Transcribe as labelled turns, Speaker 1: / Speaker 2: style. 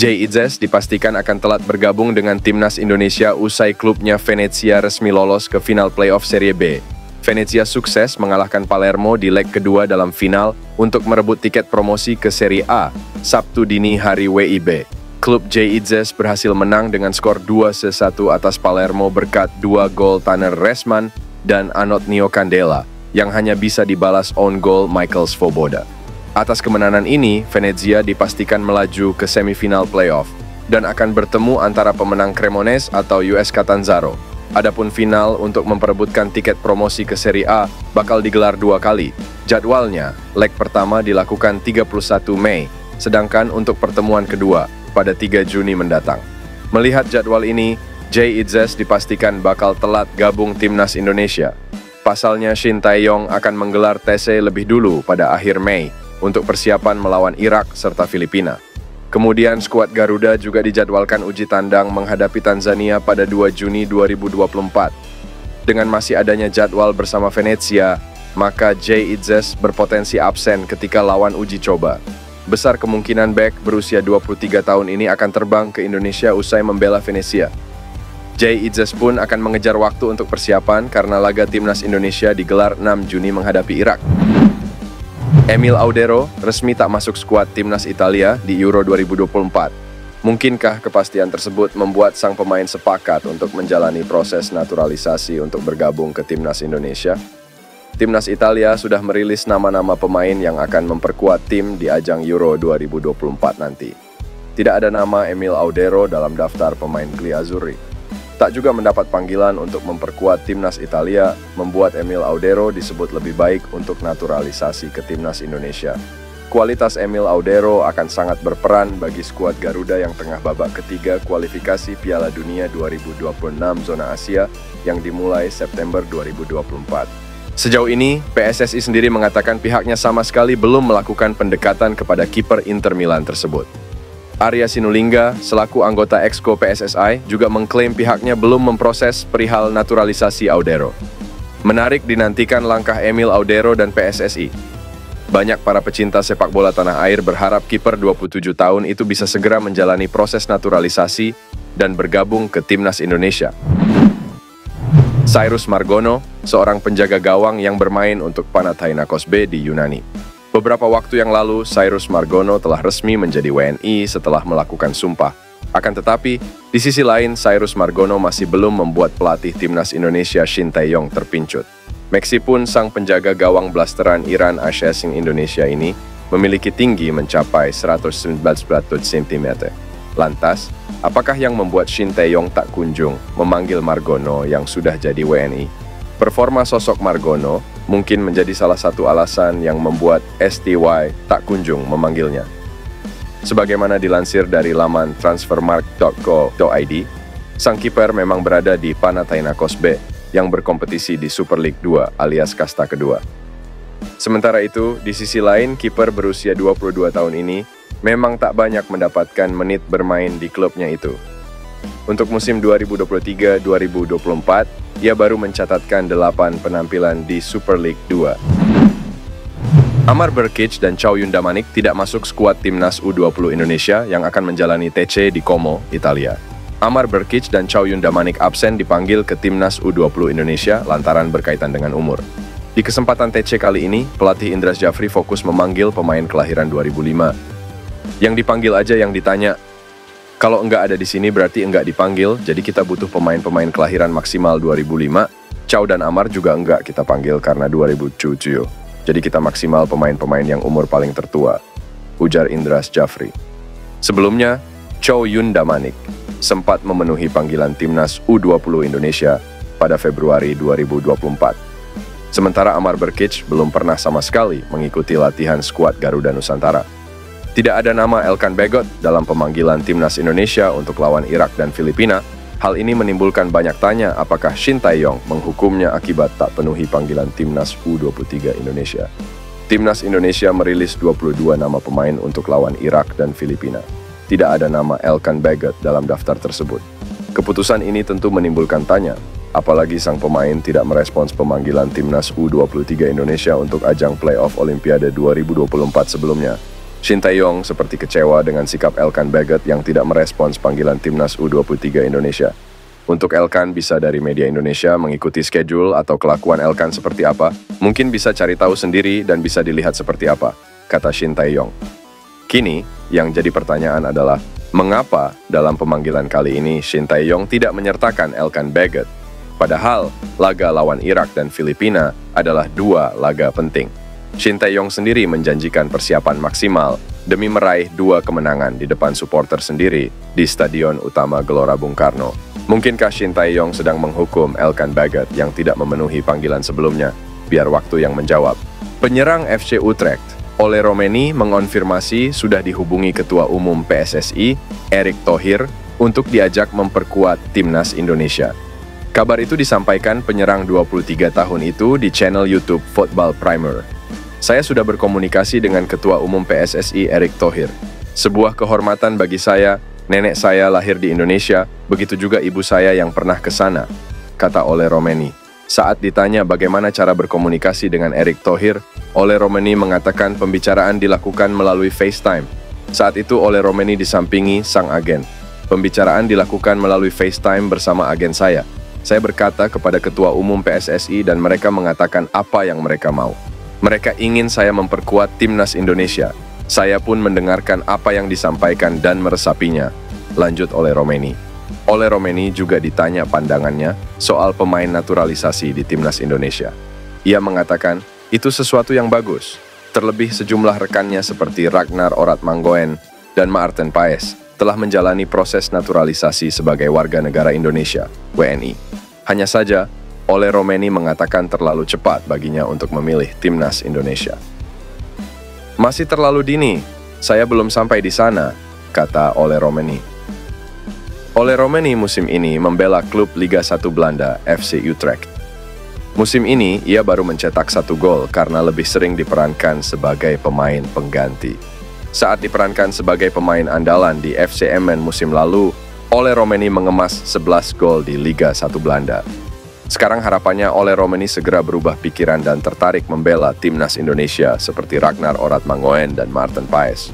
Speaker 1: Jay Itzes dipastikan akan telat bergabung dengan timnas Indonesia usai klubnya Venezia resmi lolos ke final playoff Serie B. Venezia sukses mengalahkan Palermo di leg kedua dalam final untuk merebut tiket promosi ke Serie A Sabtu dini hari WIB. Klub Jay Itzes berhasil menang dengan skor 2-1 atas Palermo berkat 2 gol Tanner Resman dan Antonio Candela yang hanya bisa dibalas own goal Michael Svoboda. Atas kemenangan ini, Venezia dipastikan melaju ke semifinal playoff dan akan bertemu antara pemenang Cremonese atau US Catanzaro. Adapun final untuk memperebutkan tiket promosi ke Serie A bakal digelar 2 kali. Jadwalnya, leg pertama dilakukan 31 Mei, sedangkan untuk pertemuan kedua pada 3 Juni mendatang. Melihat jadwal ini, Jay Itzes dipastikan bakal telat gabung timnas Indonesia. Pasalnya Shin Tae-yong akan menggelar TC lebih dulu pada akhir Mei untuk persiapan melawan Irak serta Filipina. Kemudian skuad Garuda juga dijadwalkan uji tandang menghadapi Tanzania pada 2 Juni 2024. Dengan masih adanya jadwal bersama Venezia, maka Jay Itzes berpotensi absen ketika lawan uji coba. Besar kemungkinan bek berusia 23 tahun ini akan terbang ke Indonesia usai membela Venezia. Jay Itzes pun akan mengejar waktu untuk persiapan karena laga timnas Indonesia digelar 6 Juni menghadapi Irak. Emil Audero resmi tak masuk skuad timnas Italia di Euro 2024. Mungkinkah kepastian tersebut membuat sang pemain sepakat untuk menjalani proses naturalisasi untuk bergabung ke timnas Indonesia? Timnas Italia sudah merilis nama-nama pemain yang akan memperkuat tim di ajang Euro 2024 nanti. Tidak ada nama Emil Audero dalam daftar pemain Griazzurri. Tak juga mendapat panggilan untuk memperkuat timnas Italia, membuat Emil Audero disebut lebih baik untuk naturalisasi ke timnas Indonesia. Kualitas Emil Audero akan sangat berperan bagi skuad Garuda yang tengah babak ketiga kualifikasi Piala Dunia 2026 zona Asia yang dimulai September 2024. Sejauh ini, PSSI sendiri mengatakan pihaknya sama sekali belum melakukan pendekatan kepada kiper Inter Milan tersebut. Arya Sinulinga, selaku anggota Exco PSSI, juga mengklaim pihaknya belum memproses perihal naturalisasi Audero. Menarik dinantikan langkah Emil Audero dan PSSI. Banyak para pecinta sepak bola tanah air berharap kiper 27 tahun itu bisa segera menjalani proses naturalisasi dan bergabung ke timnas Indonesia. Cyrus Margono, seorang penjaga gawang yang bermain untuk Panathinaikos B di Yunani. Beberapa waktu yang lalu, Cyrus Margono telah resmi menjadi WNI setelah melakukan sumpah. Akan tetapi, di sisi lain, Cyrus Margono masih belum membuat pelatih timnas Indonesia Shin Tae-yong terpincut. Meskipun sang penjaga gawang blasteran Iran Ashesing Indonesia ini memiliki tinggi mencapai 119 cm. Lantas, apakah yang membuat Shin Tae-yong tak kunjung memanggil Margono yang sudah jadi WNI? Performa sosok Margono mungkin menjadi salah satu alasan yang membuat STY tak kunjung memanggilnya. Sebagaimana dilansir dari laman transfermarkt.co.id, sang kiper memang berada di Panathinaikos B yang berkompetisi di Super League 2 alias kasta kedua. Sementara itu, di sisi lain, kiper berusia 22 tahun ini memang tak banyak mendapatkan menit bermain di klubnya itu. Untuk musim 2023-2024, ia baru mencatatkan 8 penampilan di Super League 2. Amar Brkic dan Chow Yun Damanik tidak masuk skuad timnas U20 Indonesia yang akan menjalani TC di Como, Italia. Amar Brkic dan Chow Yun Damanik absen dipanggil ke timnas U20 Indonesia lantaran berkaitan dengan umur. Di kesempatan TC kali ini, pelatih Indra Syafri fokus memanggil pemain kelahiran 2005. Yang dipanggil aja yang ditanya. Kalau enggak ada di sini berarti enggak dipanggil, jadi kita butuh pemain-pemain kelahiran maksimal 2005. Chow dan Amar juga enggak kita panggil karena 2007. Jadi kita maksimal pemain-pemain yang umur paling tertua, ujar Indra Syafri. Sebelumnya, Chow Yun Damanik sempat memenuhi panggilan timnas U20 Indonesia pada Februari 2024. Sementara Amar Brkic belum pernah sama sekali mengikuti latihan skuad Garuda Nusantara. Tidak ada nama Elkan Bagot dalam pemanggilan timnas Indonesia untuk lawan Irak dan Filipina. Hal ini menimbulkan banyak tanya apakah Shin Tae-yong menghukumnya akibat tak penuhi panggilan timnas U23 Indonesia. Timnas Indonesia merilis 22 nama pemain untuk lawan Irak dan Filipina. Tidak ada nama Elkan Bagot dalam daftar tersebut. Keputusan ini tentu menimbulkan tanya, apalagi sang pemain tidak merespons pemanggilan timnas U23 Indonesia untuk ajang playoff Olimpiade 2024 sebelumnya. Shin Tae-yong seperti kecewa dengan sikap Elkan Baggett yang tidak merespons panggilan timnas U23 Indonesia. Untuk Elkan bisa dari media Indonesia mengikuti schedule atau kelakuan Elkan seperti apa, mungkin bisa cari tahu sendiri dan bisa dilihat seperti apa, kata Shin Tae-yong. Kini, yang jadi pertanyaan adalah, mengapa dalam pemanggilan kali ini Shin Tae-yong tidak menyertakan Elkan Baggett? Padahal, laga lawan Irak dan Filipina adalah dua laga penting. Shin Tae-yong sendiri menjanjikan persiapan maksimal demi meraih 2 kemenangan di depan supporter sendiri di Stadion Utama Gelora Bung Karno. Mungkinkah Shin Tae-yong sedang menghukum Elkan Baggett yang tidak memenuhi panggilan sebelumnya? Biar waktu yang menjawab. Penyerang FC Utrecht, Ole Romeni mengonfirmasi sudah dihubungi Ketua Umum PSSI, Erick Thohir, untuk diajak memperkuat timnas Indonesia. Kabar itu disampaikan penyerang 23 tahun itu di channel YouTube Football Primer. Saya sudah berkomunikasi dengan Ketua Umum PSSI Erick Thohir. Sebuah kehormatan bagi saya, nenek saya lahir di Indonesia, begitu juga ibu saya yang pernah ke sana, kata Ole Romeni. Saat ditanya bagaimana cara berkomunikasi dengan Erick Thohir, Ole Romeni mengatakan pembicaraan dilakukan melalui FaceTime. Saat itu Ole Romeni disampingi sang agen. Pembicaraan dilakukan melalui FaceTime bersama agen saya. Saya berkata kepada Ketua Umum PSSI dan mereka mengatakan apa yang mereka mau. Mereka ingin saya memperkuat timnas Indonesia. Saya pun mendengarkan apa yang disampaikan dan meresapinya, lanjut Ole Romeni. Ole Romeni juga ditanya pandangannya soal pemain naturalisasi di timnas Indonesia. Ia mengatakan, itu sesuatu yang bagus. Terlebih sejumlah rekannya seperti Ragnar Oratmangoen dan Maarten Paes telah menjalani proses naturalisasi sebagai warga negara Indonesia, WNI. Hanya saja, Ole Romeni mengatakan terlalu cepat baginya untuk memilih timnas Indonesia. Masih terlalu dini, saya belum sampai di sana, kata Ole Romeni. Ole Romeni musim ini membela klub Liga 1 Belanda, FC Utrecht. Musim ini, ia baru mencetak 1 gol karena lebih sering diperankan sebagai pemain pengganti. Saat diperankan sebagai pemain andalan di FC Emmen musim lalu, Ole Romeni mengemas 11 gol di Liga 1 Belanda. Sekarang harapannya Ole Romeni segera berubah pikiran dan tertarik membela timnas Indonesia seperti Ragnar Oratmangoen dan Maarten Paes.